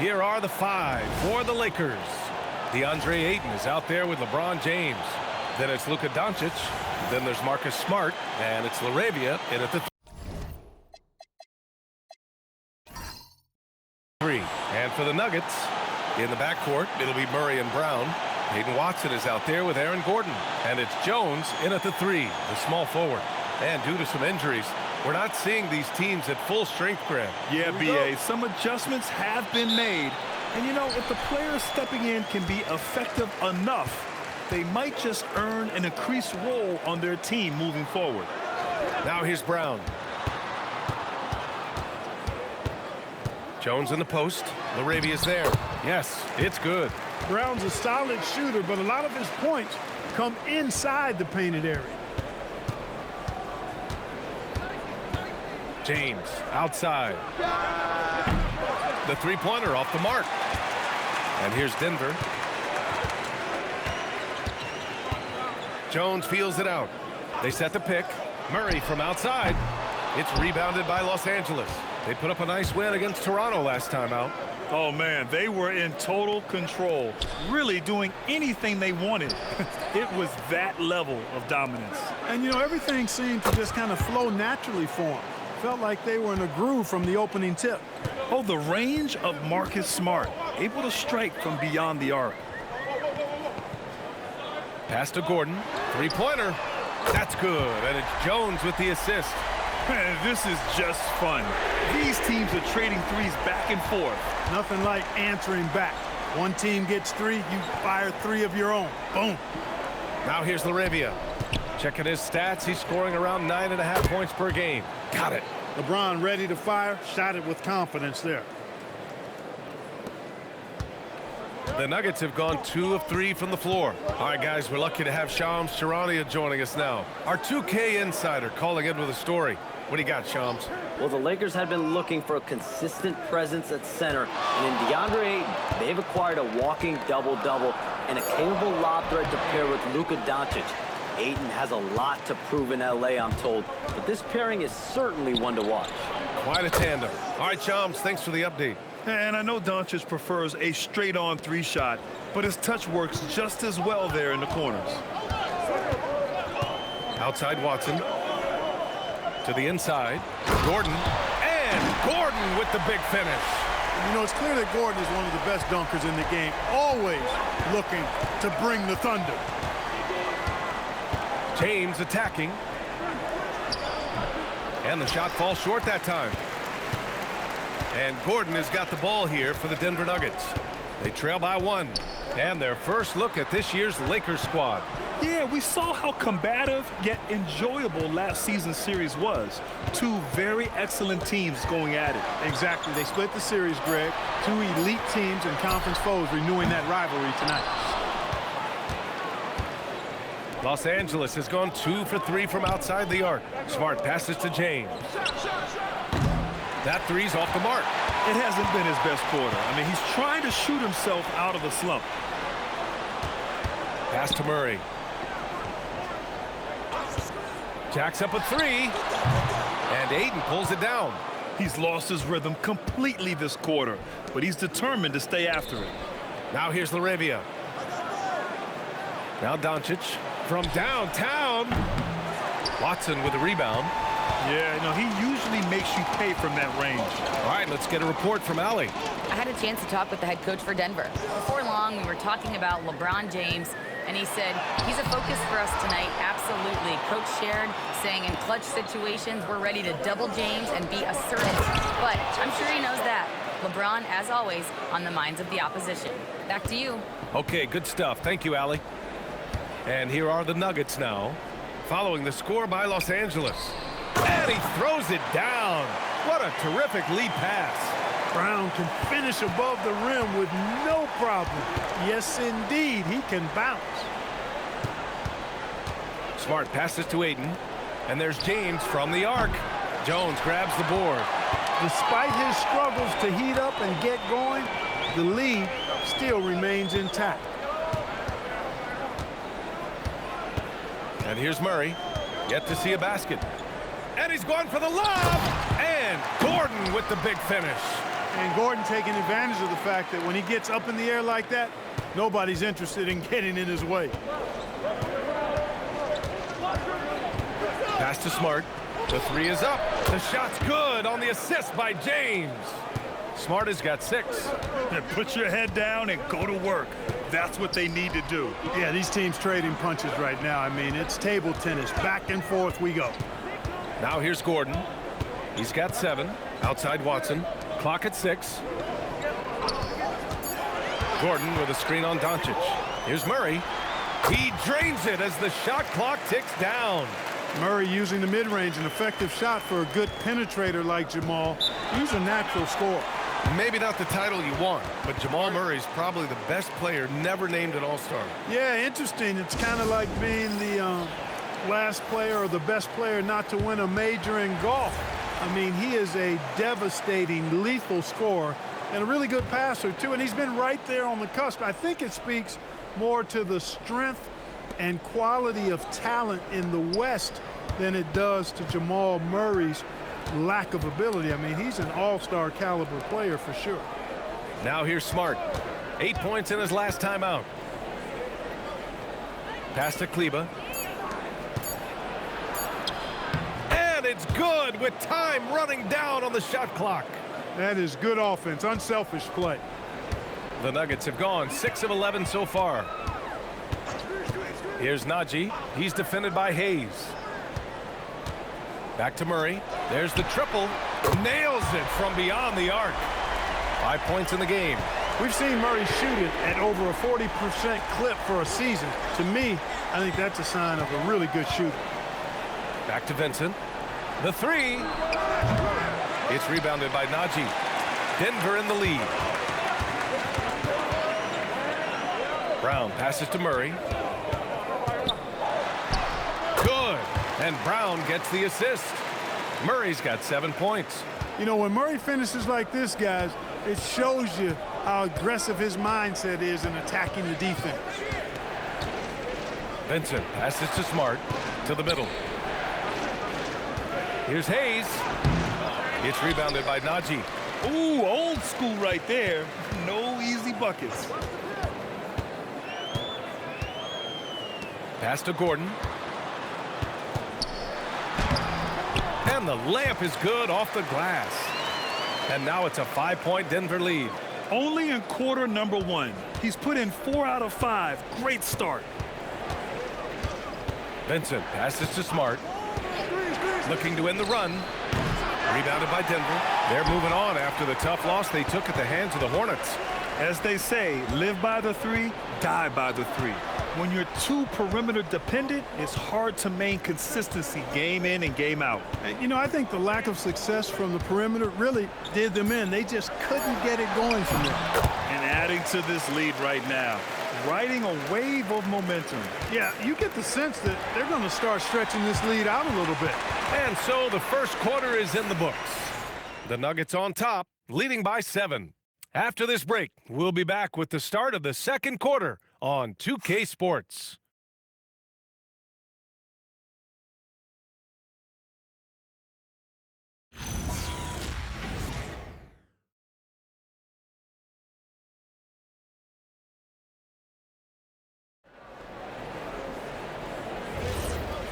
Here are the five for the Lakers. DeAndre Ayton is out there with LeBron James. Then it's Luka Doncic. Then there's Marcus Smart. And it's LaRavia in at the three. And for the Nuggets, in the backcourt, it'll be Murray and Brown. Hayden Watson is out there with Aaron Gordon. And it's Jones in at the three, the small forward. And due to some injuries, we're not seeing these teams at full strength, Grant. Yeah, B.A., some adjustments have been made. And, you know, if the players stepping in can be effective enough, they might just earn an increased role on their team moving forward. Now here's Brown. Jones in the post. LaRavia's there. Yes, it's good. Brown's a solid shooter, but a lot of his points come inside the painted area. James outside. The three-pointer off the mark. And here's Denver. Jones feels it out. They set the pick. Murray from outside. It's rebounded by Los Angeles. They put up a nice win against Toronto last time out. Oh, man, they were in total control, really doing anything they wanted. It was that level of dominance. And, you know, everything seemed to just kind of flow naturally for them. Felt like they were in a groove from the opening tip. Oh, the range of Marcus Smart, able to strike from beyond the arc. Pass to Gordon. Three-pointer. That's good. And it's Jones with the assist. Man, this is just fun. These teams are trading threes back and forth. Nothing like answering back. One team gets three, you fire three of your own. Boom. Now here's LaRavia. Checking his stats, he's scoring around 9.5 points per game. Got it. LeBron ready to fire, shot it with confidence there. The Nuggets have gone 2 of 3 from the floor. All right, guys, we're lucky to have Shams Charania joining us now. Our 2K insider calling in with a story. What do you got, Shams? Well, the Lakers had been looking for a consistent presence at center, and in DeAndre Ayton, they've acquired a walking double-double and a capable lob threat to pair with Luka Doncic. Ayton has a lot to prove in L.A., I'm told, but this pairing is certainly one to watch. Quite a tandem. All right, Shams, thanks for the update. And I know Doncic prefers a straight-on three-shot, but his touch works just as well there in the corners. Outside Watson. To the inside. Gordon. And Gordon with the big finish. You know, it's clear that Gordon is one of the best dunkers in the game, always looking to bring the thunder. James attacking. And the shot falls short that time. And Gordon has got the ball here for the Denver Nuggets. They trail by 1. And their first look at this year's Lakers squad. Yeah, we saw how combative yet enjoyable last season's series was. Two very excellent teams going at it. Exactly. They split the series, Greg. Two elite teams and conference foes renewing that rivalry tonight. Los Angeles has gone 2 for 3 from outside the arc. Smart passes to James. That three's off the mark. It hasn't been his best quarter. I mean, he's trying to shoot himself out of a slump. Pass to Murray. Jacks up a three. And Ayton pulls it down. He's lost his rhythm completely this quarter, but he's determined to stay after it. Now here's LaRavia. Now Doncic from downtown. Watson with the rebound. Yeah, you know, he usually makes you pay from that range. All right, let's get a report from Allie. I had a chance to talk with the head coach for Denver. Before long, we were talking about LeBron James, and he said, he's a focus for us tonight, absolutely. Coach shared, saying in clutch situations, we're ready to double James and be assertive. But I'm sure he knows that. LeBron, as always, on the minds of the opposition. Back to you. Okay, good stuff. Thank you, Allie. And here are the Nuggets now, following the score by Los Angeles. And he throws it down. What a terrific lead pass. Brown can finish above the rim with no problem. Yes, indeed, he can bounce. Smart passes to Ayton. And there's James from the arc. Jones grabs the board. Despite his struggles to heat up and get going, the lead still remains intact. And here's Murray. Yet to see a basket. And he's going for the lob. And Gordon with the big finish. And Gordon taking advantage of the fact that when he gets up in the air like that, nobody's interested in getting in his way. Pass to Smart. The three is up. The shot's good on the assist by James. Smart has got 6. And put your head down and go to work. That's what they need to do. Yeah, these teams trading punches right now. I mean, it's table tennis. Back and forth we go. Now here's Gordon. He's got 7. Outside Watson. Clock at 6. Gordon with a screen on Doncic. Here's Murray. He drains it as the shot clock ticks down. Murray using the mid-range, an effective shot for a good penetrator like Jamal. He's a natural scorer. Maybe not the title you want, but Jamal Murray's probably the best player never named an All-Star. Yeah, interesting. It's kind of like being the last player or the best player not to win a major in golf. I mean, he is a devastating, lethal scorer and a really good passer, too. And he's been right there on the cusp. I think it speaks more to the strength and quality of talent in the West than it does to Jamal Murray's lack of ability. I mean, he's an all-star caliber player for sure. Now here's Smart. 8 points in his last time out. Pass to Kleba. And it's good with time running down on the shot clock. That is good offense, unselfish play. The Nuggets have gone 6 of 11 so far. Here's Najee. He's defended by Hayes. Back to Murray. There's the triple. Nails it from beyond the arc. 5 points in the game. We've seen Murray shoot it at over a 40% clip for a season. To me, I think that's a sign of a really good shooter. Back to Vincent. The three. It's rebounded by Najee. Denver in the lead. Brown passes to Murray. Good. And Brown gets the assist. Murray's got 7 points. You know, when Murray finishes like this, guys, it shows you how aggressive his mindset is in attacking the defense. Vincent passes to Smart to the middle. Here's Hayes. It's rebounded by Najee. Ooh, old school right there. No easy buckets. Pass to Gordon. And the layup is good off the glass. And now it's a 5-point Denver lead. Only in quarter number 1. He's put in 4 out of 5. Great start. Vincent passes to Smart. Looking to end the run. Rebounded by Denver. They're moving on after the tough loss they took at the hands of the Hornets. As they say, live by the 3, die by the 3. When you're too perimeter dependent, it's hard to maintain consistency game in and game out. You know, I think the lack of success from the perimeter really did them in. They just couldn't get it going from there. And adding to this lead right now, riding a wave of momentum. Yeah, you get the sense that they're going to start stretching this lead out a little bit. And so the first quarter is in the books. The Nuggets on top, leading by 7. After this break, we'll be back with the start of the second quarter on 2K Sports.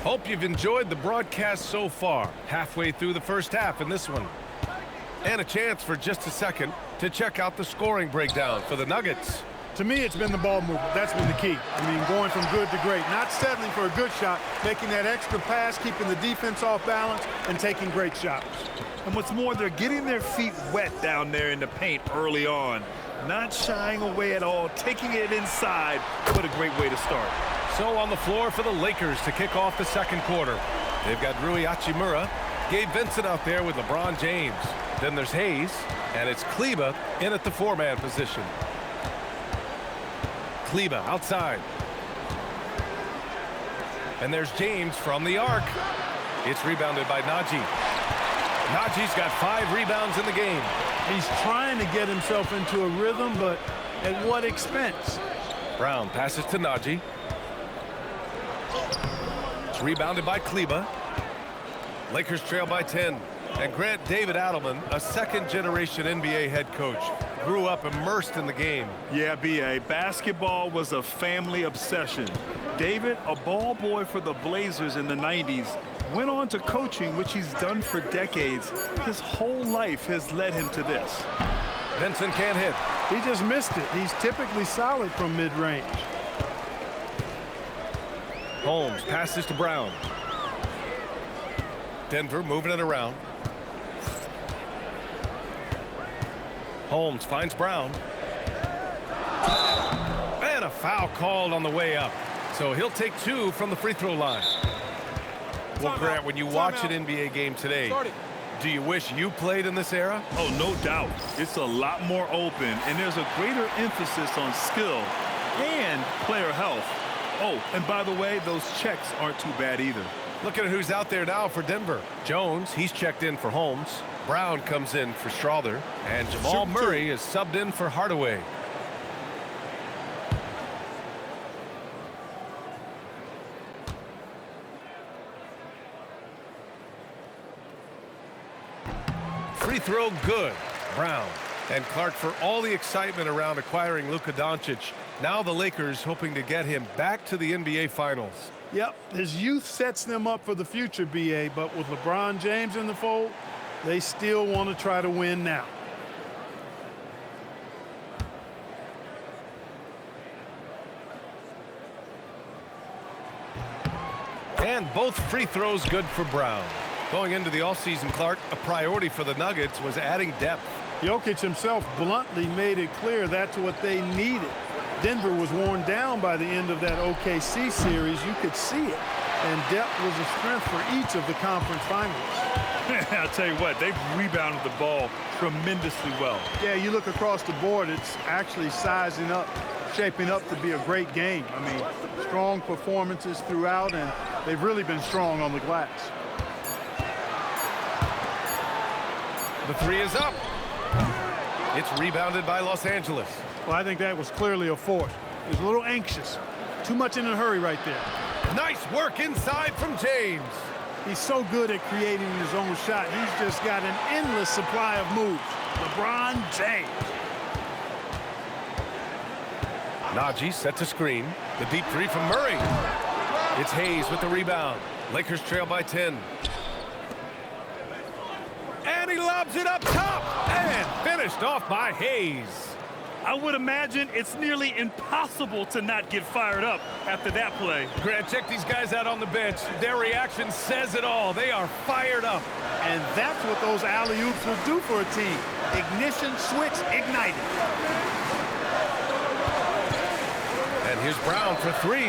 Hope you've enjoyed the broadcast so far. Halfway through the first half in this one. And a chance for just a second to check out the scoring breakdown for the Nuggets. To me, it's been the ball movement. That's been the key. I mean, going from good to great. Not settling for a good shot, making that extra pass, keeping the defense off balance, and taking great shots. And what's more, they're getting their feet wet down there in the paint early on. Not shying away at all, taking it inside. What a great way to start. So on the floor for the Lakers to kick off the second quarter. They've got Rui Hachimura, Gabe Vincent out there with LeBron James. Then there's Hayes, and it's Kleba in at the 4-man position. Kleba outside. And there's James from the arc. It's rebounded by Najee. Najee's got 5 rebounds in the game. He's trying to get himself into a rhythm, but at what expense? Brown passes to Najee. It's rebounded by Kleba. Lakers trail by 10. And Grant, David Adelman, a second-generation NBA head coach, grew up immersed in the game. Yeah, B.A. Basketball was a family obsession. David, a ball boy for the Blazers in the 90s, went on to coaching, which he's done for decades. His whole life has led him to this. Vincent can't hit. He just missed it. He's typically solid from mid-range. Holmes passes to Brown. Denver moving it around. Holmes finds Brown. And a foul called on the way up. So he'll take 2 from the free throw line. Well, Grant, when you watch an NBA game today, do you wish you played in this era? Oh, no doubt. It's a lot more open, and there's a greater emphasis on skill and player health. Oh, and by the way, those checks aren't too bad either. Look at who's out there now for Denver. Jones, he's checked in for Holmes. Brown comes in for Strother. And Jamal Murray is subbed in for Hardaway. Free throw good. Brown. And Clark, for all the excitement around acquiring Luka Doncic, now the Lakers hoping to get him back to the NBA Finals. Yep, his youth sets them up for the future, B.A., but with LeBron James in the fold, they still want to try to win now. And both free throws good for Brown. Going into the offseason, Clark, a priority for the Nuggets was adding depth. Jokic himself bluntly made it clear that's what they needed. Denver was worn down by the end of that OKC series. You could see it. And depth was a strength for each of the conference finals. I'll tell you what, they've rebounded the ball tremendously well. Yeah, you look across the board, it's actually sizing up, shaping up to be a great game. I mean, strong performances throughout, and they've really been strong on the glass. The 3 is up. It's rebounded by Los Angeles. Well, I think that was clearly a force. He was a little anxious. Too much in a hurry right there. Nice work inside from James. He's so good at creating his own shot. He's just got an endless supply of moves. LeBron James. Najee sets a screen. The deep 3 from Murray. It's Hayes with the rebound. Lakers trail by 10. And he lobs it up top. And finished off by Hayes. I would imagine it's nearly impossible to not get fired up after that play. Grant, check these guys out on the bench. Their reaction says it all. They are fired up. And that's what those alley-oops will do for a team. Ignition switch ignited. And here's Brown for 3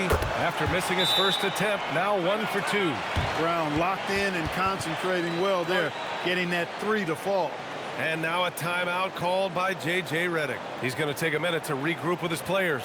after missing his first attempt. Now 1 for 2. Brown locked in and concentrating well there, getting that 3 to fall. And now a timeout called by J.J. Redick. He's going to take a minute to regroup with his players.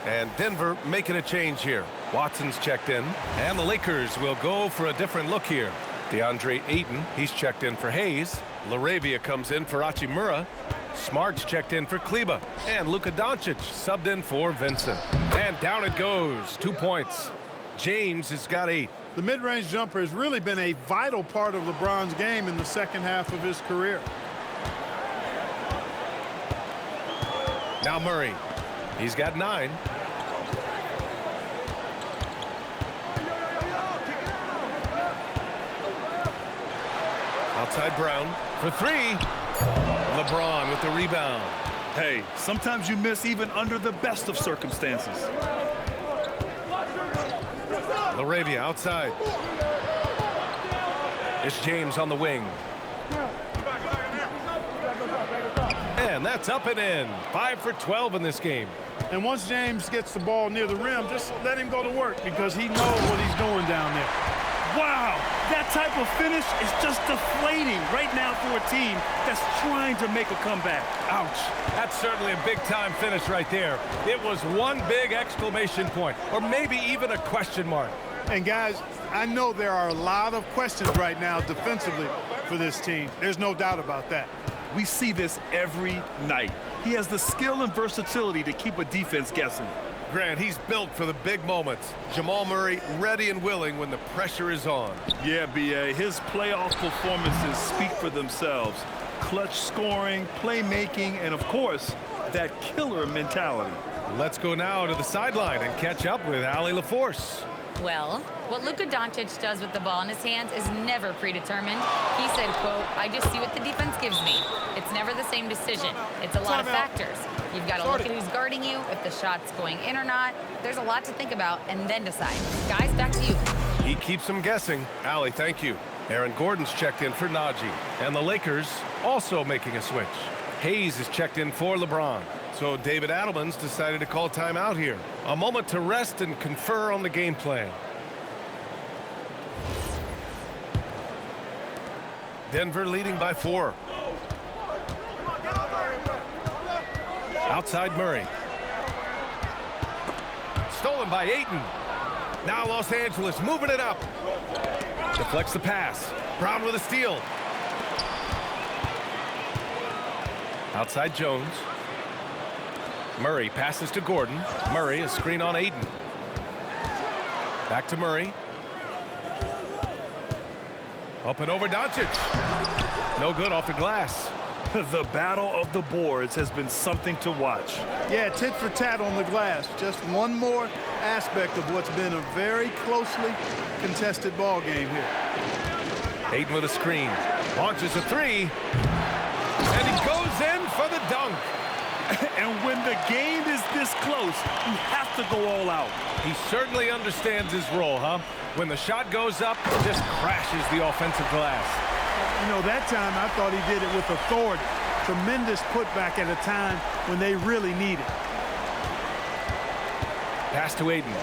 And Denver making a change here. Watson's checked in. And the Lakers will go for a different look here. DeAndre Ayton, he's checked in for Hayes. LaRavia comes in for Hachimura. Smart's checked in for Kleba. And Luka Doncic subbed in for Vincent. And down it goes. 2 points. James has got 8. The mid-range jumper has really been a vital part of LeBron's game in the second half of his career. Now Murray. He's got 9. Outside Brown for 3. LeBron with the rebound. Hey, sometimes you miss even under the best of circumstances. LaRavia outside. It's James on the wing. And that's up and in. 5 for 12 in this game. And once James gets the ball near the rim, just let him go to work because he knows what he's doing down there. Wow, that type of finish is just deflating right now for a team that's trying to make a comeback. Ouch. That's certainly a big-time finish right there. It was one big exclamation point, or maybe even a question mark. And guys, I know there are a lot of questions right now defensively for this team. There's no doubt about that. We see this every night. He has the skill and versatility to keep a defense guessing. Grant, he's built for the big moments. Jamal Murray ready and willing when the pressure is on. Yeah, B.A., his playoff performances speak for themselves. Clutch scoring, playmaking, and of course, that killer mentality. Let's go now to the sideline and catch up with Allie LaForce. Well, what Luka Doncic does with the ball in his hands is never predetermined. He said, quote, "I just see what the defense gives me. It's never the same decision. It's a lot of factors. You've got to look at who's guarding you, if the shot's going in or not. There's a lot to think about and then decide." Guys, back to you. He keeps them guessing. Allie, thank you. Aaron Gordon's checked in for Najee. And the Lakers also making a switch. Hayes is checked in for LeBron. So David Adelman's decided to call timeout here. A moment to rest and confer on the game plan. Denver leading by 4. Outside Murray. Stolen by Ayton. Now Los Angeles moving it up. Deflects the pass. Brown with a steal. Outside Jones. Murray passes to Gordon. Murray, a screen on Ayton. Back to Murray. Up and over Doncic. No good off the glass. The battle of the boards has been something to watch. Yeah, tit for tat on the glass. Just one more aspect of what's been a very closely contested ball game here. Ayton with a screen. Launches a 3. And he goes in for the dunk. And when the game is this close, you have to go all out. He certainly understands his role, huh? When the shot goes up, it just crashes the offensive glass. You know, that time I thought he did it with authority. Tremendous putback at a time when they really need it. Pass to Ayton.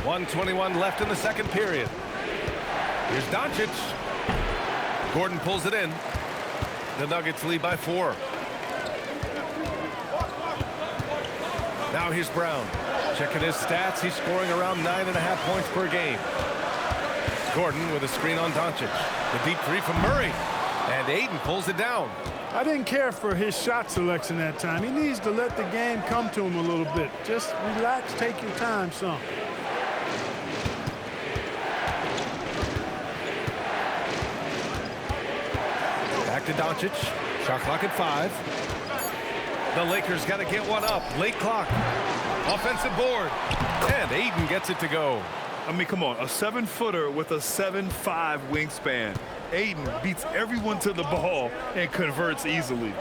1:21 left in the second period. Here's Doncic. Gordon pulls it in. The Nuggets lead by 4. Now here's Brown. Checking his stats. He's scoring around 9.5 points per game. Gordon with a screen on Doncic. The deep 3 from Murray. And Ayton pulls it down. I didn't care for his shot selection that time. He needs to let the game come to him a little bit. Just relax, take your time some. Back to Doncic. Shot clock at 5. The Lakers got to get one up. Late clock. Offensive board. And Ayton gets it to go. I mean, come on, a 7-footer with a 7'5" wingspan. Ayton beats everyone to the ball and converts easily.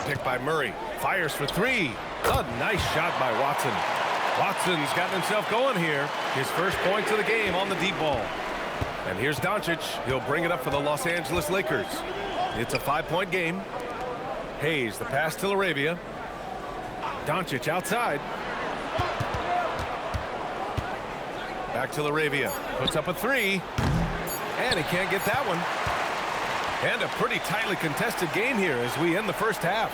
Picked by Murray. Fires for 3. A nice shot by Watson. Watson's gotten himself going here. His first points of the game on the deep ball. And here's Doncic. He'll bring it up for the Los Angeles Lakers. It's a 5-point game. Hayes, the pass to LaRavia. Doncic outside. Back to LaRavia. Puts up a 3. And he can't get that one. And a pretty tightly contested game here as we end the first half.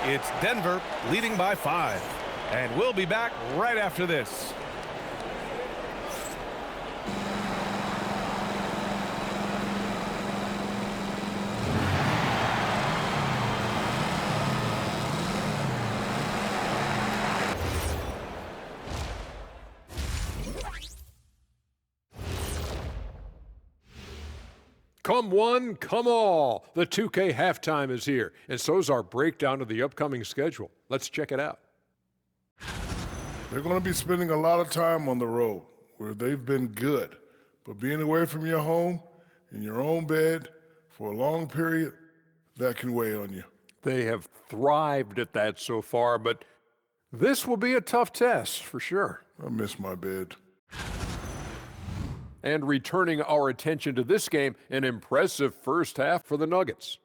It's Denver leading by 5. And we'll be back right after this. Come one, come all. The 2K halftime is here, and so's our breakdown of the upcoming schedule. Let's check it out. They're going to be spending a lot of time on the road where they've been good. But being away from your home, in your own bed, for a long period, that can weigh on you. They have thrived at that so far, but this will be a tough test for sure. I miss my bed. And returning our attention to this game, an impressive first half for the Nuggets.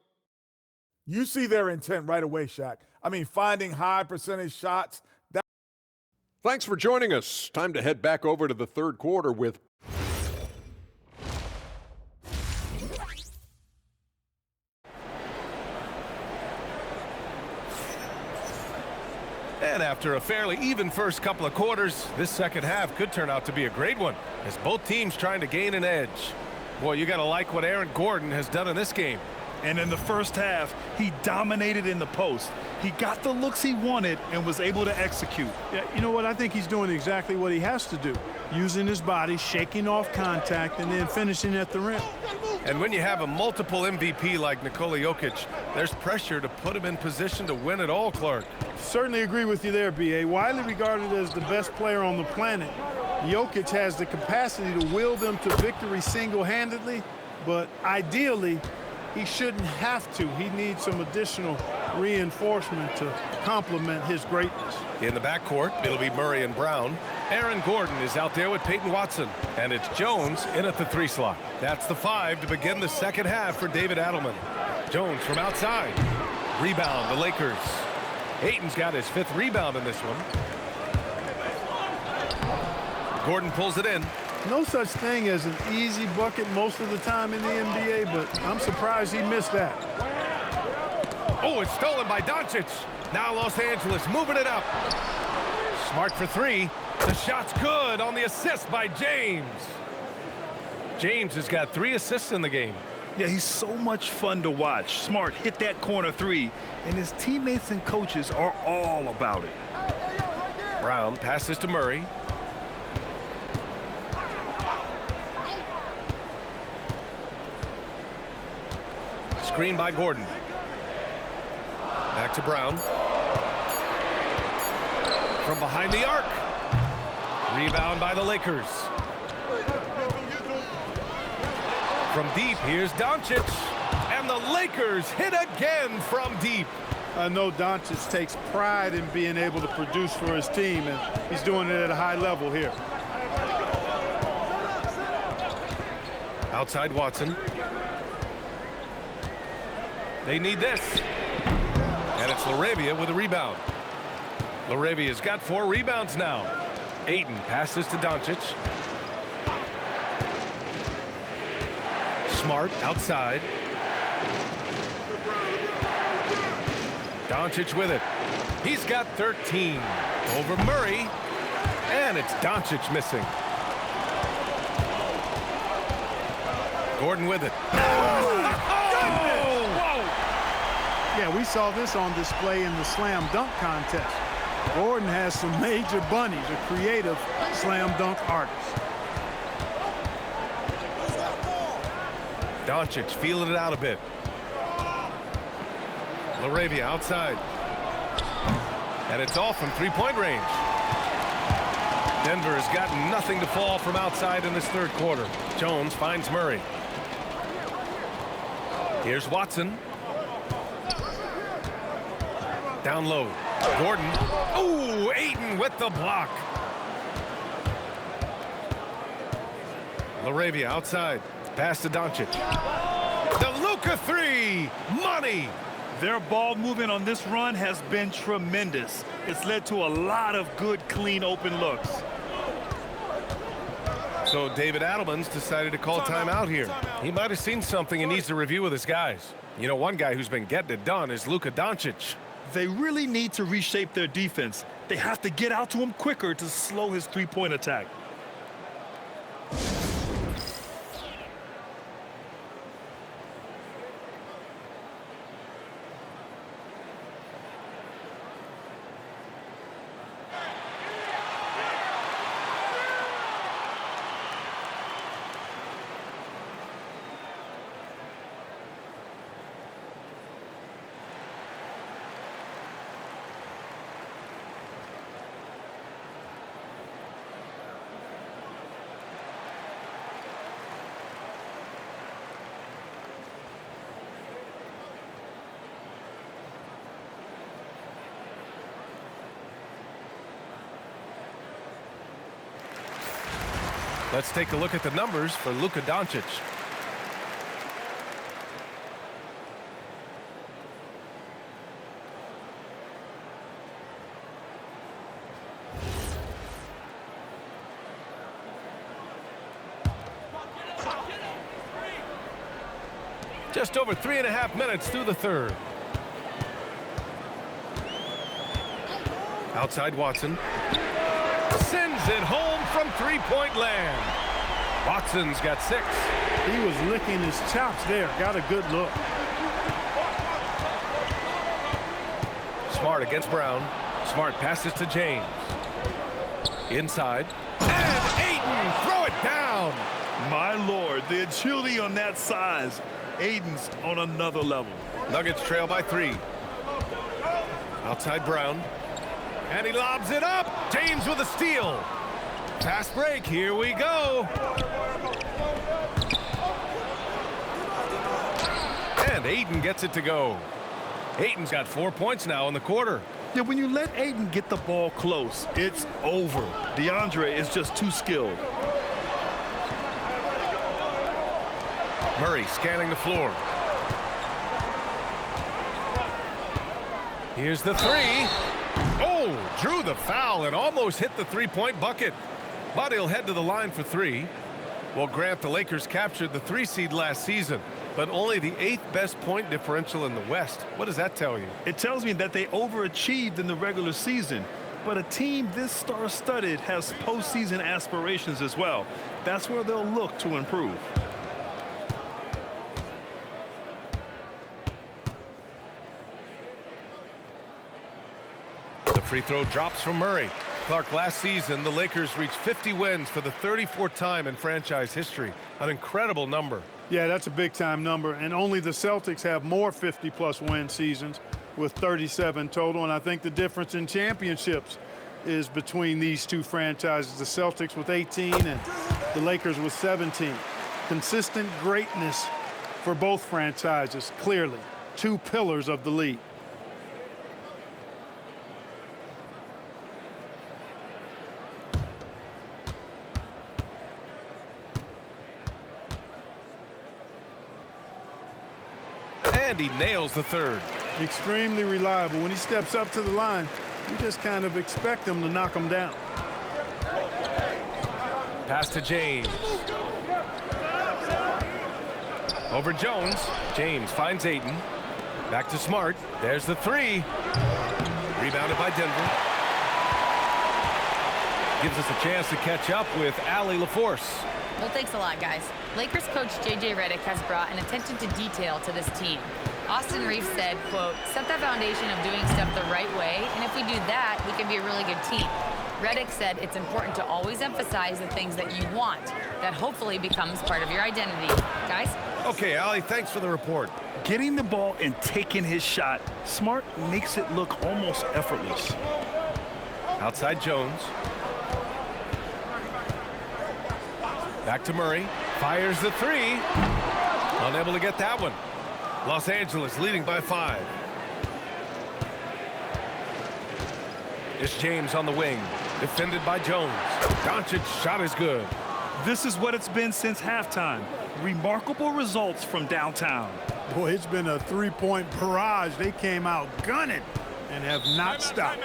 You see their intent right away, Shaq. I mean, finding high percentage shots. Thanks for joining us. Time to head back over to the third quarter with And after a fairly even first couple of quarters, this second half could turn out to be a great one, as both teams trying to gain an edge. Boy, you got to like what Aaron Gordon has done in this game. And in the first half, he dominated in the post. He got the looks he wanted and was able to execute. Yeah, you know what? I think he's doing exactly what he has to do. Using his body, shaking off contact, and then finishing at the rim. And when you have a multiple MVP like Nikola Jokic, there's pressure to put him in position to win it all, Clark. Certainly agree with you there, B.A. Widely regarded as the best player on the planet, Jokic has the capacity to will them to victory single-handedly, but ideally, he shouldn't have to. He needs some additional reinforcement to complement his greatness. In the backcourt, it'll be Murray and Brown. Aaron Gordon is out there with Peyton Watson. And it's Jones in at the 3 slot. That's the 5 to begin the second half for David Adelman. Jones from outside. Rebound, the Lakers. Ayton's got his 5th rebound in this one. Gordon pulls it in. No such thing as an easy bucket most of the time in the NBA, but I'm surprised he missed that. Oh, it's stolen by Doncic. Now Los Angeles moving it up. Smart for 3. The shot's good on the assist by James. James has got 3 assists in the game. Yeah, he's so much fun to watch. Smart hit that corner 3, and his teammates and coaches are all about it. Brown passes to Murray. Screen by Gordon. Back to Brown. From behind the arc. Rebound by the Lakers. From deep, here's Doncic. And the Lakers hit again from deep. I know Doncic takes pride in being able to produce for his team, and he's doing it at a high level here. Outside Watson. They need this. And it's LaRavia with a rebound. LaRavia's got 4 rebounds now. Ayton passes to Doncic. Smart outside. Doncic with it. He's got 13. Over Murray. And it's Doncic missing. Gordon with it. Yeah, we saw this on display in the slam dunk contest. Gordon has some major bunnies, a creative slam dunk artist. Doncic feeling it out a bit. LaRavia outside. And it's off from 3-point range. Denver has got nothing to fall from outside in this third quarter. Jones finds Murray. Here's Watson. Down low. Gordon. Oh, Ayton with the block. LaRavia outside. Pass to Doncic. The Luka 3. Money. Their ball movement on this run has been tremendous. It's led to a lot of good, clean, open looks. So David Adelman's decided to call timeout here. He might have seen something and needs to review with his guys. You know, one guy who's been getting it done is Luka Doncic. They really need to reshape their defense. They have to get out to him quicker to slow his three-point attack. Let's take a look at the numbers for Luka Doncic. Just over 3.5 minutes through the third. Outside Watson. Sends it home from three-point land. Watson's got 6. He was licking his chops there. Got a good look. Smart against Brown. Smart passes to James. Inside. And Ayton, throw it down. My Lord, the agility on that size. Aiden's on another level. Nuggets trail by 3. Outside Brown. And he lobs it up. James with a steal. Fast break. Here we go. And Ayton gets it to go. Ayton's got 4 points now in the quarter. Yeah, when you let Ayton get the ball close, it's over. DeAndre is just too skilled. Murray scanning the floor. Here's the 3. Oh, drew the foul and almost hit the three-point bucket. But he'll head to the line for 3. Well, Grant, the Lakers captured the 3 seed last season, but only the 8th best point differential in the West. What does that tell you? It tells me that they overachieved in the regular season. But a team this star-studded has postseason aspirations as well. That's where they'll look to improve. Free throw drops from Murray. Clark, last season, the Lakers reached 50 wins for the 34th time in franchise history. An incredible number. Yeah, that's a big-time number, and only the Celtics have more 50-plus win seasons with 37 total, and I think the difference in championships is between these two franchises, the Celtics with 18 and the Lakers with 17. Consistent greatness for both franchises, clearly. 2 pillars of the league. And he nails the third. Extremely reliable. When he steps up to the line, you just kind of expect him to knock him down. Pass to James. Over Jones. James finds Ayton. Back to Smart. There's the 3. Rebounded by Denver. Gives us a chance to catch up with Allie LaForce. Well, thanks a lot, guys. Lakers coach J.J. Redick has brought an attention to detail to this team. Austin Reeves said, quote, set that foundation of doing stuff the right way, and if we do that, we can be a really good team. Redick said it's important to always emphasize the things that you want. That hopefully becomes part of your identity. Guys? Okay, Allie, thanks for the report. Getting the ball and taking his shot, Smart makes it look almost effortless. Outside Jones. Back to Murray. Fires the 3. Unable to get that one. Los Angeles leading by 5. It's James on the wing. Defended by Jones. Doncic's shot is good. This is what it's been since halftime. Remarkable results from downtown. Boy, it's been a 3-point barrage. They came out gunning and have not stopped.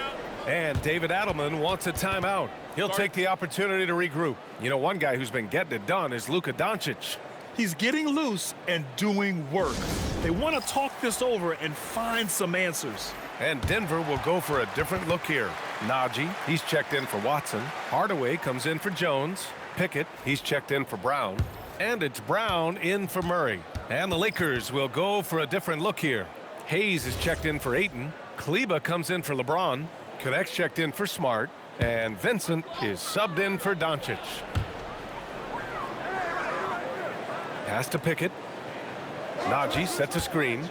And David Adelman wants a timeout. He'll take the opportunity to regroup. You know, one guy who's been getting it done is Luka Doncic. He's getting loose and doing work. They want to talk this over and find some answers. And Denver will go for a different look here. Najee, he's checked in for Watson. Hardaway comes in for Jones. Pickett, he's checked in for Brown. And it's Brown in for Murray. And the Lakers will go for a different look here. Hayes is checked in for Ayton. Kleba comes in for LeBron. Connect's checked in for Smart. And Vincent is subbed in for Doncic. Pass to Pickett. Najee sets a screen.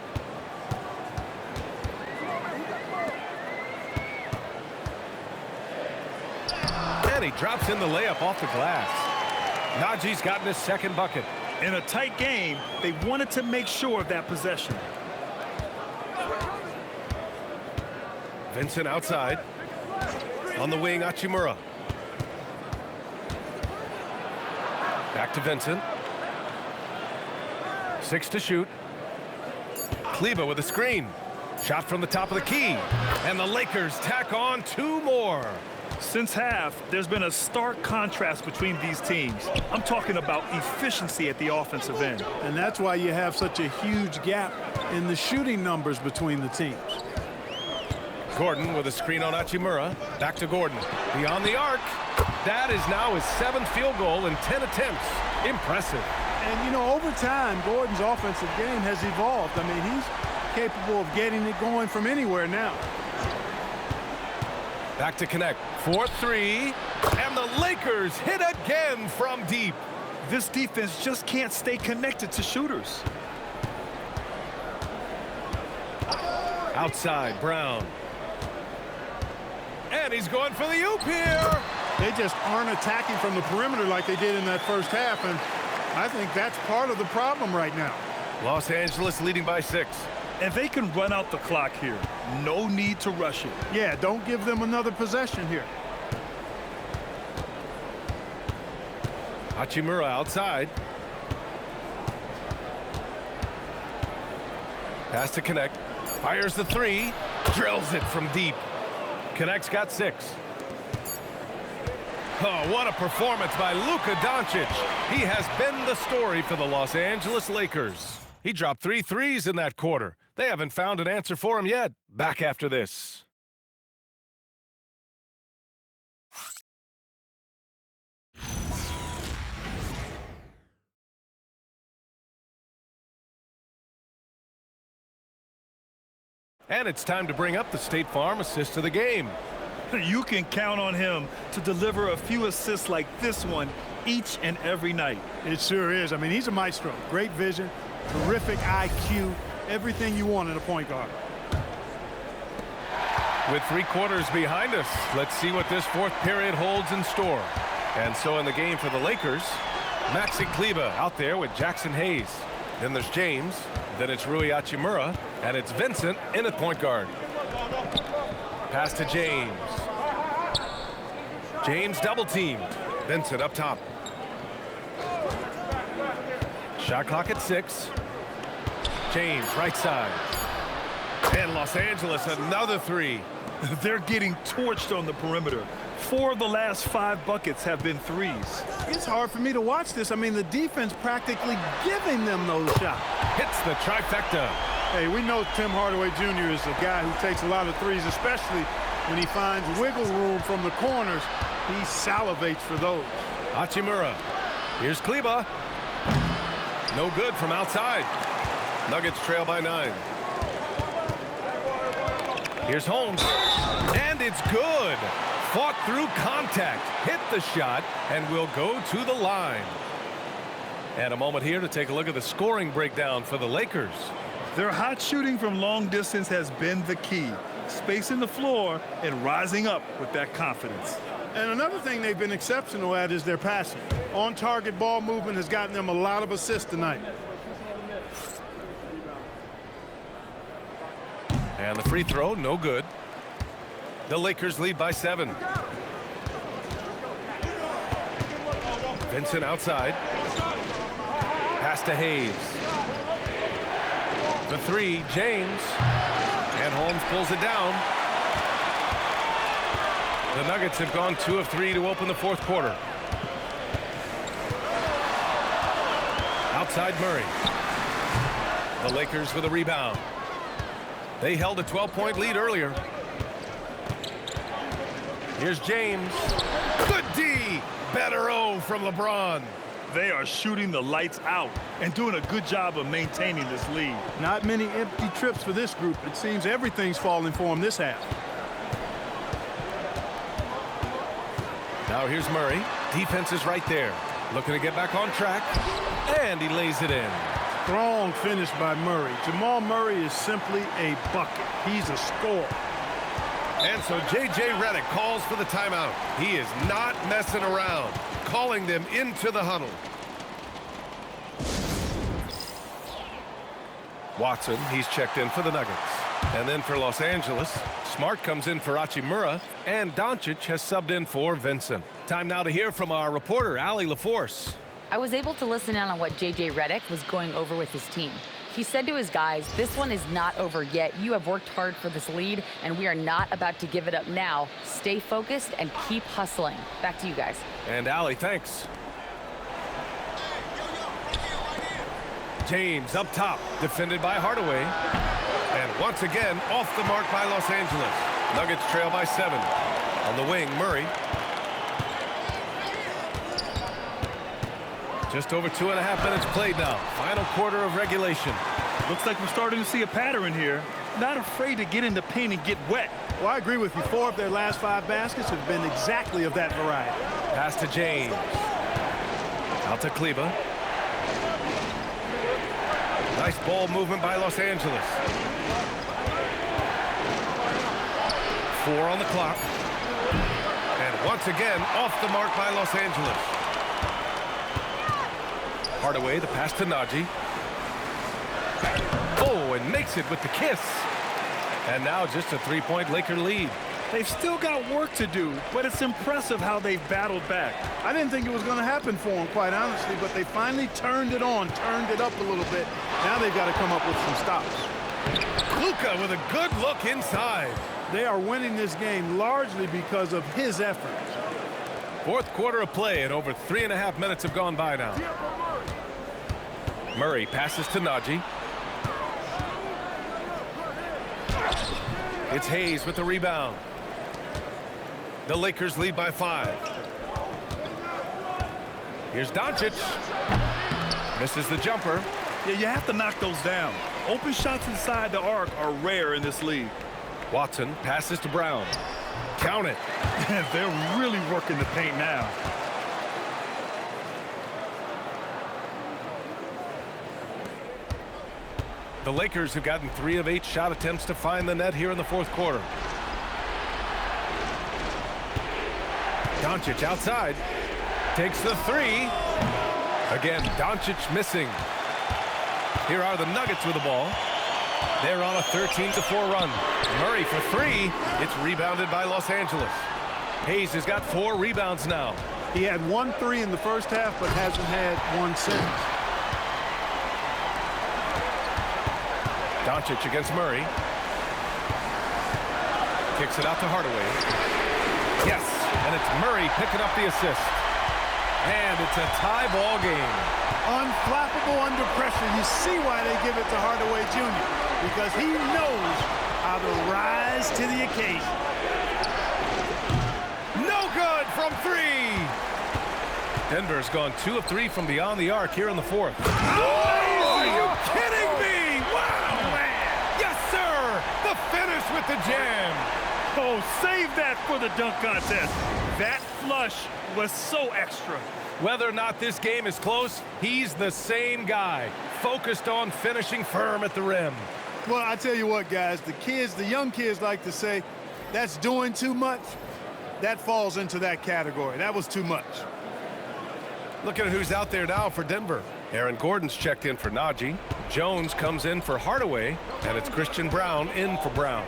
And he drops in the layup off the glass. Najee's gotten his second bucket. In a tight game, they wanted to make sure of that possession. Vincent outside. On the wing, Hachimura. Back to Vincent. 6 to shoot. Kleber with a screen. Shot from the top of the key. And the Lakers tack on 2 more. Since half, there's been a stark contrast between these teams. I'm talking about efficiency at the offensive end. And that's why you have such a huge gap in the shooting numbers between the teams. Gordon with a screen on Hachimura. Back to Gordon. Beyond the arc. That is now his 7th field goal in 10 attempts. Impressive. And, you know, over time, Gordon's offensive game has evolved. I mean, he's capable of getting it going from anywhere now. Back to connect. 4-3. And the Lakers hit again from deep. This defense just can't stay connected to shooters. Outside, Brown. And he's going for the oop here. They just aren't attacking from the perimeter like they did in that first half, and I think that's part of the problem right now. Los Angeles leading by 6. And they can run out the clock here. No need to rush it. Yeah, don't give them another possession here. Hachimura outside. Pass to Connect. Fires the 3. Drills it from deep. Connect's got 6. Oh, what a performance by Luka Doncic. He has been the story for the Los Angeles Lakers. He dropped 3 threes in that quarter. They haven't found an answer for him yet. Back after this. And it's time to bring up the State Farm assist of the game. You can count on him to deliver a few assists like this one each and every night. It sure is. I mean, he's a maestro. Great vision, terrific IQ, everything you want in a point guard. With 3 quarters behind us, let's see what this 4th period holds in store. And so in the game for the Lakers, Maxi Kleber out there with Jackson Hayes. Then there's James, then it's Rui Hachimura, and it's Vincent in at point guard. Pass to James. James double teamed. Vincent up top. Shot clock at 6. James right side. And Los Angeles another 3. They're getting torched on the perimeter. 4 of the last 5 buckets have been threes. It's hard for me to watch this. I mean, the defense practically giving them those shots. Hits the trifecta. Hey, we know Tim Hardaway Jr. is a guy who takes a lot of threes, especially when he finds wiggle room from the corners. He salivates for those. Hachimura. Here's Kleber. No good from outside. Nuggets trail by 9. Here's Holmes. And it's good. Fought through contact. Hit the shot and will go to the line. And a moment here to take a look at the scoring breakdown for the Lakers. Their hot shooting from long distance has been the key. Spacing the floor and rising up with that confidence. And another thing they've been exceptional at is their passing. On-target ball movement has gotten them a lot of assists tonight. And the free throw, no good. The Lakers lead by 7. Vincent outside. Pass to Hayes. The 3, James. And Holmes pulls it down. The Nuggets have gone 2 of 3 to open the 4th quarter. Outside Murray. The Lakers with a rebound. They held a 12-point lead earlier. Here's James. Good D. Better O from LeBron. They are shooting the lights out and doing a good job of maintaining this lead. Not many empty trips for this group. It seems everything's falling for them this half. Now here's Murray. Defense is right there. Looking to get back on track. And he lays it in. Strong finish by Murray. Jamal Murray is simply a bucket. He's a scorer. And so J.J. Redick calls for the timeout. He is not messing around, calling them into the huddle. Watson, he's checked in for the Nuggets. And then for Los Angeles, Smart comes in for Hachimura, and Doncic has subbed in for Vincent. Time now to hear from our reporter, Allie LaForce. I was able to listen in on what J.J. Redick was going over with his team. He said to his guys, this one is not over yet. You have worked hard for this lead, and we are not about to give it up now. Stay focused and keep hustling. Back to you guys. And Allie, thanks. James up top, defended by Hardaway. And once again, off the mark by Los Angeles. Nuggets trail by 7. On the wing, Murray. Just over 2.5 minutes played now. Final quarter of regulation. Looks like we're starting to see a pattern here. Not afraid to get in the paint and get wet. Well, I agree with you. 4 of their last 5 baskets have been exactly of that variety. Pass to James. Out to Kleba. Nice ball movement by Los Angeles. 4 on the clock. And once again, off the mark by Los Angeles. Hardaway, the pass to Najee. Oh, and makes it with the kiss. And now just a 3-point Laker lead. They've still got work to do, but it's impressive how they've battled back. I didn't think it was going to happen for them, quite honestly, but they finally turned it on, turned it up a little bit. Now they've got to come up with some stops. Luka with a good look inside. They are winning this game largely because of his efforts. Fourth quarter of play, and over 3.5 minutes have gone by now. Murray passes to Najee. It's Hayes with the rebound. The Lakers lead by 5. Here's Doncic. Misses the jumper. Yeah, you have to knock those down. Open shots inside the arc are rare in this league. Watson passes to Brown. Count it. They're really working the paint now. The Lakers have gotten 3 of 8 shot attempts to find the net here in the fourth quarter. Doncic outside. Takes the 3. Again, Doncic missing. Here are the Nuggets with the ball. They're on a 13-4 run. Murray for 3. It's rebounded by Los Angeles. Hayes has got 4 rebounds now. He had 1 3 in the first half, but hasn't had 1 since. Doncic against Murray. Kicks it out to Hardaway. Yes, and it's Murray picking up the assist. And it's a tie ball game. Unflappable under pressure. You see why they give it to Hardaway Jr. Because he knows how to rise to the occasion. No good from 3. Denver's gone 2 of 3 from beyond the arc here in the fourth. Oh, are you kidding me? Wow, man. Yes, sir. The finish with the jam. Oh, save that for the dunk contest. That flush was so extra. Whether or not this game is close, he's the same guy, focused on finishing firm at the rim. Well, I tell you what, guys, the young kids like to say, that's doing too much. That falls into that category. That was too much. Look at who's out there now for Denver. Aaron Gordon's checked in for Najee. Jones comes in for Hardaway, and it's Christian Brown in for Brown.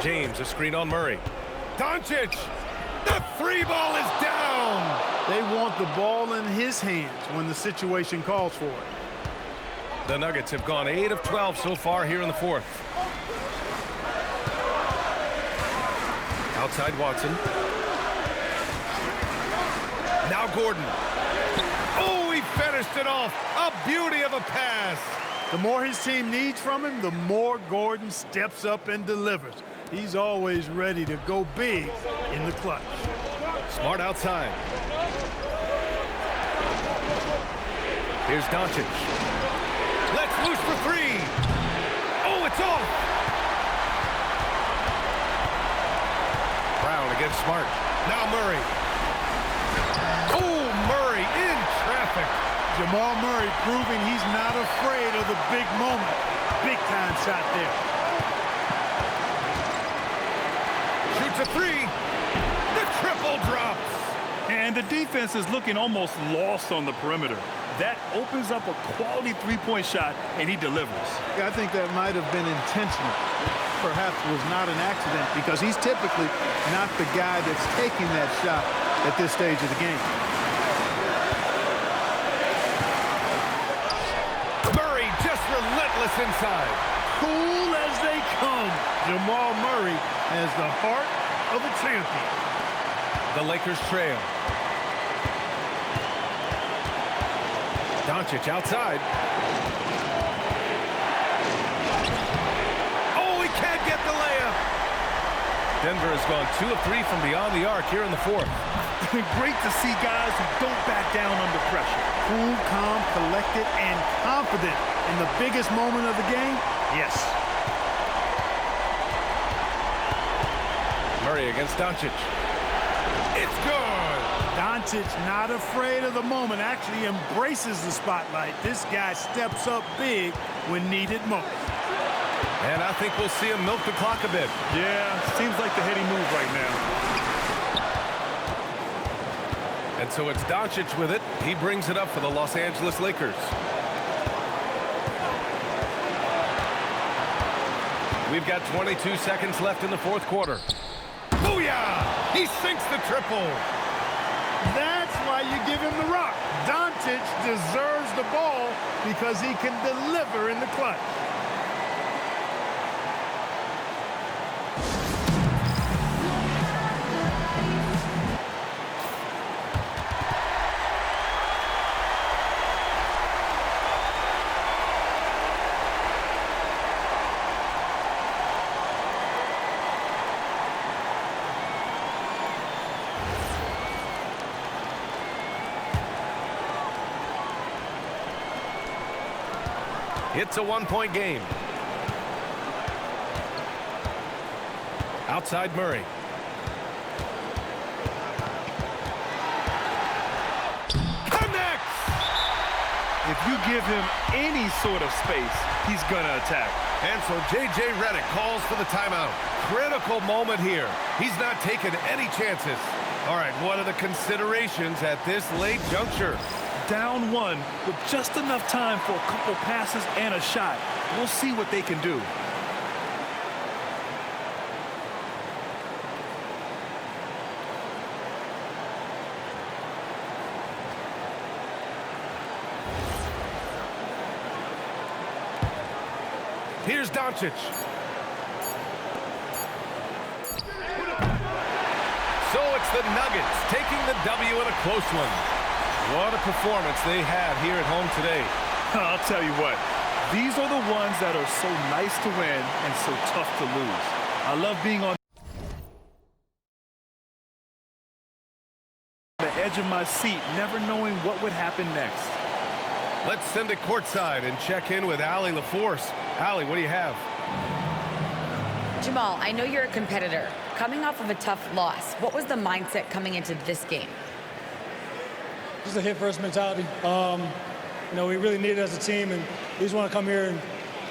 James, a screen on Murray. Doncic! The 3 ball is down! They want the ball in his hands when the situation calls for it. The Nuggets have gone 8 of 12 so far here in the fourth. Outside Watson. Now Gordon. Oh, he finished it off. A beauty of a pass. The more his team needs from him, the more Gordon steps up and delivers. He's always ready to go big in the clutch. Smart outside. Here's Doncic. Let's loose for 3. Oh, it's off. Brown against Smart. Now Murray. Oh, Murray in traffic. Jamal Murray proving he's not afraid of the big moment. Big time shot there. Shoots a 3. The triple drops. And the defense is looking almost lost on the perimeter. That opens up a quality three-point shot, and he delivers. I think that might have been intentional. Perhaps was not an accident because he's typically not the guy that's taking that shot at this stage of the game. Dallas inside. Cool as they come. Jamal Murray has the heart of a champion. The Lakers trail. Doncic outside. Oh, he can't get the layup. Denver has gone 2 of 3 from beyond the arc here in the fourth. Great to see guys who don't back down under pressure. Cool, calm, collected, and confident in the biggest moment of the game. Yes. Murray against Doncic. It's good. Doncic not afraid of the moment, actually embraces the spotlight. This guy steps up big when needed most. And I think we'll see him milk the clock a bit. Yeah, seems like the heady move right now. And so it's Doncic with it. He brings it up for the Los Angeles Lakers. We've got 22 seconds left in the fourth quarter. Booyah! He sinks the triple. That's why you give him the rock. Doncic deserves the ball because he can deliver in the clutch. It's a one-point game. Outside Murray. Connects! If you give him any sort of space, he's going to attack. And so J.J. Redick calls for the timeout. Critical moment here. He's not taking any chances. All right, what are the considerations at this late juncture? Down one with just enough time for a couple passes and a shot. We'll see what they can do. Here's Doncic. So it's the Nuggets taking the W in a close one. What a performance they had here at home today. I'll tell you what, these are the ones that are so nice to win and so tough to lose. I love being on the edge of my seat, never knowing what would happen next. Let's send it courtside and check in with Allie LaForce. Allie, what do you have? Jamal, I know you're a competitor. Coming off of a tough loss, what was the mindset coming into this game? Just a hit-first mentality. You know, we really need it as a team, and we just want to come here and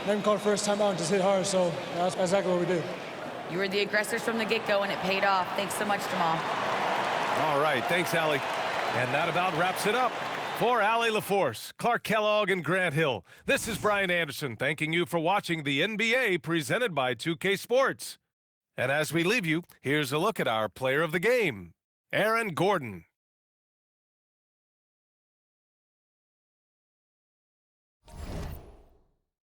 not even call the first time out and just hit hard. So that's exactly what we did. You were the aggressors from the get-go, and it paid off. Thanks so much, Jamal. All right, thanks, Allie. And that about wraps it up. For Allie LaForce, Clark Kellogg, and Grant Hill, this is Brian Anderson thanking you for watching the NBA presented by 2K Sports. And as we leave you, here's a look at our player of the game, Aaron Gordon.